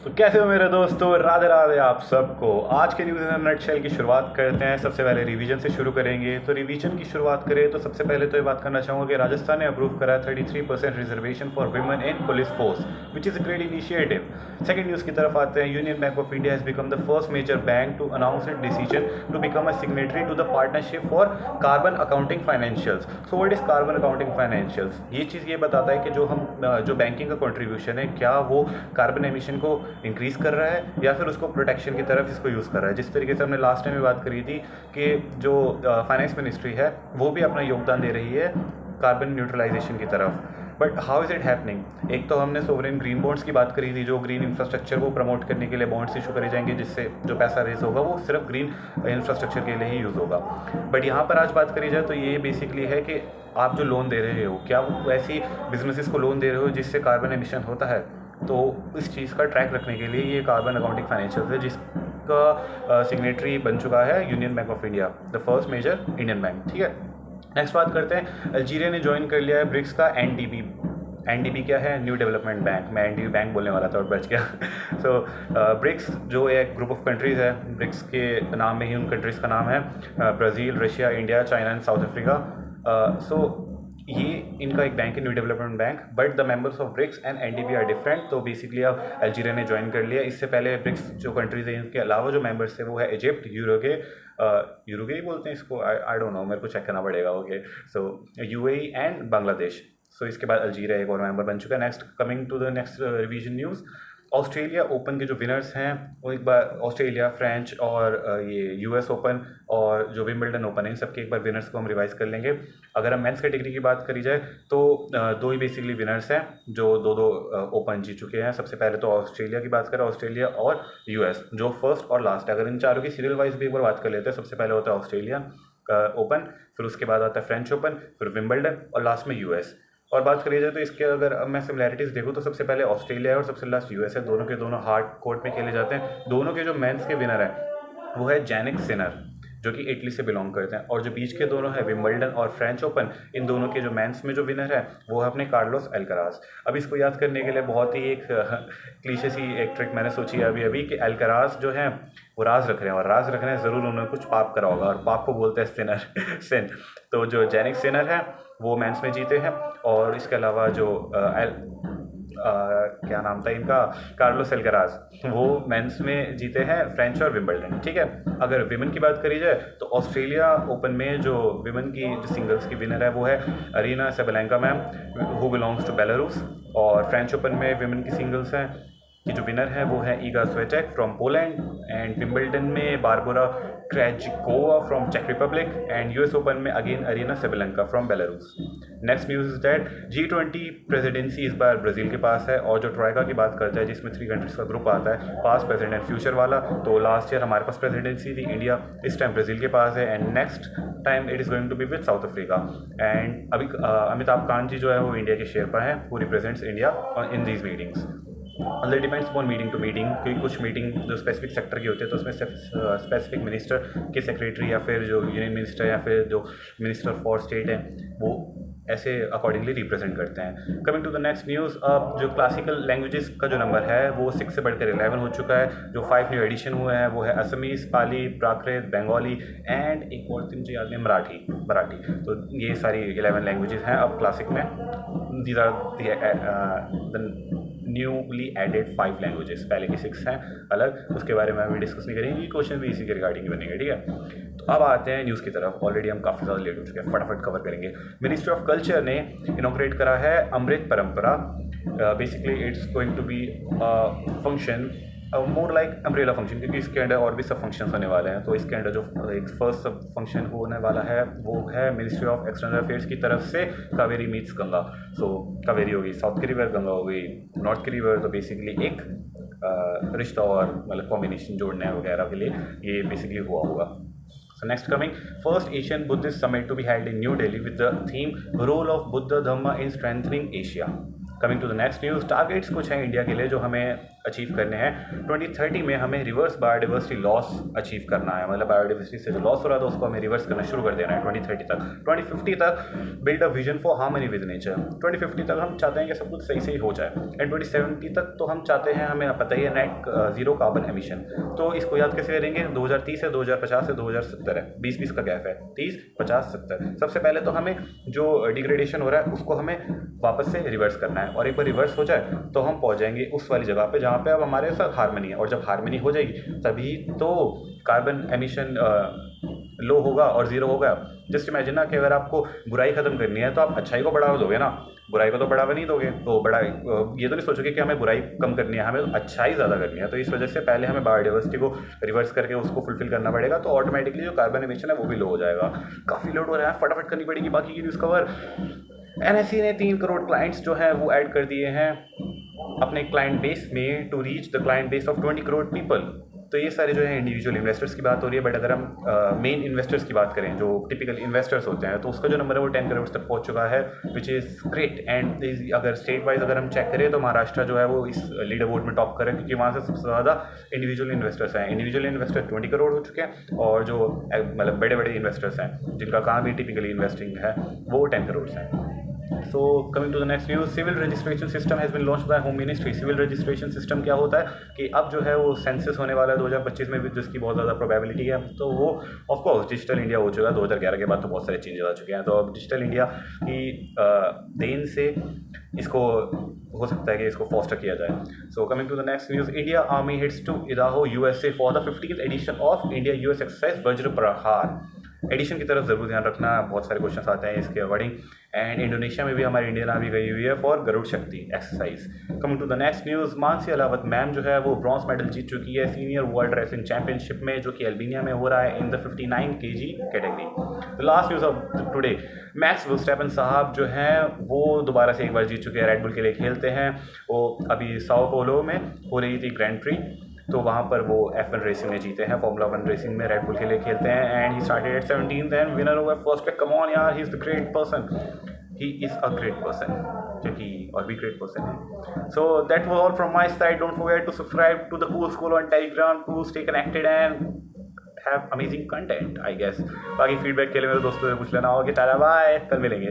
तो कैसे हो मेरे दोस्तों, राधे राधे आप सबको। आज के न्यूज़ इन नटशेल की शुरुआत करते हैं। सबसे पहले रिवीजन से शुरू करेंगे। तो रिवीजन की शुरुआत करें तो सबसे पहले तो ये बात करना चाहूँगा कि राजस्थान ने अप्रूव करा 33% reservation for women in police force, which is a great initiative. Second news की तरफ आते हैं। Union Bank of India has become the first major bank to announce it decision to become a signatory to the partnership for carbon accounting financials. So what is carbon accounting financials? ये चीज़ ये बताता है कि जो banking का contribution है, क्या वो कार्बन एमिशन को इंक्रीज़ कर रहा है या फिर उसको प्रोटेक्शन की तरफ इसको यूज़ कर रहा है। जिस तरीके से हमने लास्ट टाइम में बात करी थी कि जो फाइनेंस मिनिस्ट्री है वो भी अपना योगदान दे रही है कार्बन न्यूट्रलाइजेशन की तरफ। But how is it happening? एक तो हमने सोवरेन ग्रीन बॉन्ड्स की बात करी थी, जो ग्रीन इंफ्रास्ट्रक्चर को प्रमोट करने के लिए बॉन्ड्स इशू करे जाएंगे, जिससे जो पैसा रेज होगा वो सिर्फ ग्रीन इंफ्रास्ट्रक्चर के लिए ही यूज़ होगा। बट यहाँ पर आज बात करी जाए तो ये बेसिकली है कि आप जो लोन दे रहे हो, क्या वो ऐसी बिजनेसेस को लोन दे रहे हो जिससे कार्बन एमिशन होता है? तो इस चीज़ का ट्रैक रखने के लिए ये कार्बन अकाउंटिंग फाइनेंशियल है, जिसका सिग्नेटरी बन चुका है Union Bank of India, the first major Indian bank. ठीक है, नेक्स्ट बात करते हैं। अल्जीरिया ने ज्वाइन कर लिया है ब्रिक्स का एनडीबी। एनडीबी क्या है? New development bank. मैं एनडीबी बैंक बोलने वाला था और बच गया। सो ब्रिक्स जो एक ग्रुप ऑफ कंट्रीज़ है, ब्रिक्स के नाम में ही उन कंट्रीज़ का नाम है Brazil, Russia, India, China and South Africa. So ये इनका एक बैंक है, new development bank. But the members of BRICS and NDB are different. तो बेसिकली अब अल्जीरिया ने ज्वाइन कर लिया। इससे पहले ब्रिक्स जो कंट्रीज हैं, इनके अलावा जो मेंबर्स थे वो है इजिप्ट, यूरुगे ही बोलते हैं इसको, आई डोंट नो, मेरे को चेक करना पड़ेगा। Okay, so UAE and Bangladesh. So इसके बाद अल्जीरिया एक और मेंबर बन चुका है। Next, coming to the next revision news. Australia Open के जो विनर्स हैं वो एक बार ऑस्ट्रेलिया, फ्रेंच और ये यूएस ओपन और जो विंबलडन ओपन है, इन सबके एक बार विनर्स को हम रिवाइज कर लेंगे। अगर हम मेंस कैटेगरी की बात करी जाए तो दो ही बेसिकली विनर्स हैं जो दो दो ओपन जीत चुके हैं। सबसे पहले तो ऑस्ट्रेलिया की बात करें, ऑस्ट्रेलिया और यूएस जो फर्स्ट और लास्ट है। अगर इन चारों की सीरियल वाइज भी एक बार बात कर लेते हैं, सबसे पहले होता है ऑस्ट्रेलिया ओपन, फिर उसके बाद आता है फ्रेंच ओपन, फिर विंबलडन और लास्ट में यूएस। और बात करी जाए तो इसके अगर अब मैं सिमिलैरिटीज़ देखूँ तो सबसे पहले ऑस्ट्रेलिया है और सबसे लास्ट यूएस है। दोनों के दोनों हार्ड कोर्ट में खेले जाते हैं। दोनों के जो मेंस के विनर हैं वो है जैनिक सिनर, जो कि इटली से बिलोंग करते हैं। और जो बीच के दोनों है विंबलडन और फ्रेंच ओपन, इन दोनों के जो मेंस में जो विनर है वो है अपने कार्लोस अल्कराज। अब इसको याद करने के लिए बहुत ही एक क्लीशे सी एक ट्रिक मैंने सोची है अभी अभी कि अल्कराज जो है वो राज रख रहे हैं, और राज रख रहे हैं ज़रूर उन्होंने कुछ पाप करा होगा, और पाप को बोलते हैं सिनर सिन। तो जो जैनिक सिनर है वो मेंस में जीते हैं, और इसके अलावा जो क्या नाम था इनका, कार्लोस अल्कराज, वो मेंस में जीते हैं फ्रेंच और विंबलडन। ठीक है, अगर विमेन की बात करी जाए तो ऑस्ट्रेलिया ओपन में जो विमेन की जो सिंगल्स की विनर है वो है Aryna Sabalenka ma'am, who belongs to Belarus. और फ्रेंच ओपन में विमेन की सिंगल्स हैं कि जो विनर है वो है Iga Swiatek from Poland. And Wimbledon में बारबोरा क्रेजिकोवा फ्रॉम चेक रिपब्लिक। एंड यूएस ओपन में again Aryna Sabalenka from Belarus. Next news is that G20 presidency इस बार ब्राज़ील के पास है। और जो ट्राइका की बात करता है जिसमें 3 कंट्रीज़ का ग्रुप आता है, पास्ट प्रेजेंट एंड फ्यूचर वाला, तो लास्ट ईयर हमारे पास प्रेसिडेंसी थी इंडिया, इस टाइम ब्राज़ील के पास है। And next time it is going to be with South Africa. एंड अभी अमिताभ कांत जी जो है वो इंडिया के शेरपा हैं, who represents India in these meetings. मतलब depends upon meeting to meeting, क्योंकि कुछ मीटिंग जो स्पेसिफिक सेक्टर की होती है तो उसमें स्पेसिफिक मिनिस्टर के सेक्रेटरी या फिर जो यूनियन मिनिस्टर या फिर जो मिनिस्टर फॉर स्टेट है वो ऐसे अकॉर्डिंगली रिप्रेजेंट करते हैं। Coming to the next news, अब जो क्लासिकल लैंग्वेजेस का जो नंबर है वो 6 से बढ़कर 11 हो चुका है। जो 5 न्यू एडिशन हुए हैं वो है Assamese, Pali, Prakrit, Bengali and एक और तीन मुझे याद नहीं, मराठी। तो ये सारी 11 लैंग्वेजेस हैं अब क्लासिक में। These are the newly added 5 languages, पहले की 6 हैं अलग, उसके बारे में अभी डिस्कस नहीं करेंगे, क्वेश्चन भी इसी के रिगार्डिंग बनेंगे। ठीक है, तो अब आते हैं न्यूज़ की तरफ। ऑलरेडी हम काफ़ी ज़्यादा लेट हो चुके हैं, फटाफट कवर करेंगे। मिनिस्ट्री ऑफ कल्चर ने इनॉग्रेट करा है Amrit Parampara. Basically it's going to be function more like umbrella function, क्योंकि इसके अंडर और भी सब फंक्शंस होने वाले हैं। तो इसके अंडर जो एक फर्स्ट सब फंक्शन होने वाला है वो है मिनिस्ट्री ऑफ एक्सटर्नल अफेयर्स की तरफ से कावेरी मीट्स गंगा। सो कावेरी होगी साउथ की रिवर, गंगा हो गई नॉर्थ की रिवर। तो बेसिकली एक रिश्ता और मतलब कॉम्बिनेशन जोड़ने वगैरह के लिए ये बेसिकली हुआ होगा। So next coming, first Asian Buddhist Summit to be held in New Delhi with the theme Role of Buddha Dhamma in Strengthening Asia. Coming to the next news, targets कुछ हैं India के लिए जो हमें achieve करने हैं। 2030 में हमें रिवर्स बायोडाइवर्सिटी लॉस अचीव करना है, मतलब बायोडाइवर्सिटी से जो लॉस हो रहा था उसको हमें रिवर्स करना शुरू कर देना है 2030 तक। 2050 तक build a vision for harmony with nature. 2050 तक हम चाहते हैं कि सब कुछ सही सही हो जाए। एंड 2070 तक तो हम चाहते हैं, हमें पता ही है, नेट जीरो कार्बन एमिशन। तो इसको याद कैसे करेंगे? 2030 से 2050 से 2070 है, 20-20 का गैप है, 30, 50, 70। सबसे पहले तो हमें जो डिग्रेडेशन हो रहा है उसको हमें वापस से रिवर्स करना है, और एक बार रिवर्स हो जाए तो हम पहुंच जाएंगे उस वाली जगह पे जहाँ पे अब हमारे साथ हार्मनी है। और जब हार्मनी हो जाएगी तभी तो कार्बन एमिशन लो होगा और ज़ीरो होगा। जस्ट इमेजिन ना कि अगर आपको बुराई ख़त्म करनी है तो आप अच्छाई को बढ़ावा दोगे ना, बुराई को तो बढ़ावा नहीं दोगे। तो ये तो नहीं सोचोगे कि हमें बुराई कम करनी है, हमें अच्छाई ज़्यादा करनी है। तो इस वजह से पहले हमें बायोडाइवर्सिटी को रिवर्स करके उसको फुलफिल करना पड़ेगा, तो ऑटोमेटिकली जो कार्बन एमिशन है वो भी लो हो जाएगा। काफ़ी लोड हो रहा है, फटाफट करनी पड़ेगी बाकी की न्यूज़ कवर। NSE ने 3 करोड़ क्लाइंट्स जो है वो ऐड कर दिए हैं अपने क्लाइंट बेस में, to reach the client base of 20 crore people. तो ये सारे जो है इंडिविजुअल इन्वेस्टर्स की बात हो रही है, बट अगर हम मेन इन्वेस्टर्स की बात करें जो टिपिकल इन्वेस्टर्स होते हैं, तो उसका जो नंबर है वो 10 करोड़ तक पहुंच चुका है, विच इज़ ग्रेट। एंड अगर स्टेट वाइज अगर हम चेक करें तो महाराष्ट्र जो है वो इस लीडर बोर्ड में टॉप करें, क्योंकि वहाँ से सबसे ज़्यादा इंडिविजुअल इन्वेस्टर्स हैं। इंडिविजुअल इन्वेस्टर 20 करोड़ हो चुके हैं, और जो मतलब बड़े बड़े इन्वेस्टर्स हैं जिनका काम ही टिपिकली इन्वेस्टिंग है वो 10 करोड़ हैं। So coming to the next news, civil registration system has been launched by Home Ministry। Civil registration system क्या होता है कि अब जो है वो सेंसस होने वाला है 2025 में, जिसकी बहुत ज़्यादा प्रोबेबिलिटी है। तो वो ऑफ कोर्स डिजिटल इंडिया हो चुका है 2011 के बाद, तो बहुत सारे चेंजेस आ चुके हैं। तो अब डिजिटल इंडिया की देन से इसको हो सकता है कि इसको फॉस्टर किया जाए। So coming to the next news, India army hits to Idaho USA for the 15th edition of India US exercise Vajra Prahar. Addition की तरफ ज़रूर ध्यान रखना, बहुत सारे क्वेश्चन आते हैं इसके अकॉर्डिंग। एंड इंडोनेशिया में भी हमारी इंडियन आर्मी गई हुई है for Garud Shakti exercise. Coming to the next news, Mansi Alawat ma'am जो है वो ब्रॉन्ज मेडल जीत चुकी है सीनियर वर्ल्ड रेसलिंग चैंपियनशिप में, जो कि अल्बानिया में हो रहा है in the 59 kg category. The last news of today, max Verstappen साहब जो हैं वो दोबारा से एक बार जीत चुके हैं, रेड बुल के लिए खेलते हैं। वो अभी साओ पोलो में हो रही थी ग्रैंड प्री, तो वहाँ पर वो F1 रेसिंग में जीते हैं, फॉर्मूला 1 रेसिंग में रेड बुल के लिए खेलते हैं। And he started at 17th and winner over first पे। कम ऑन यार, he is the great person, he is a great person, जो कि और भी ग्रेट पर्सन है। So that was all from my side. Don't forget to subscribe to the cool school on Telegram to stay connected and have amazing content I guess. बाकी feedback के लिए मेरे दोस्तों से पूछ लेना होगा। टाटा बाय, कल मिलेंगे।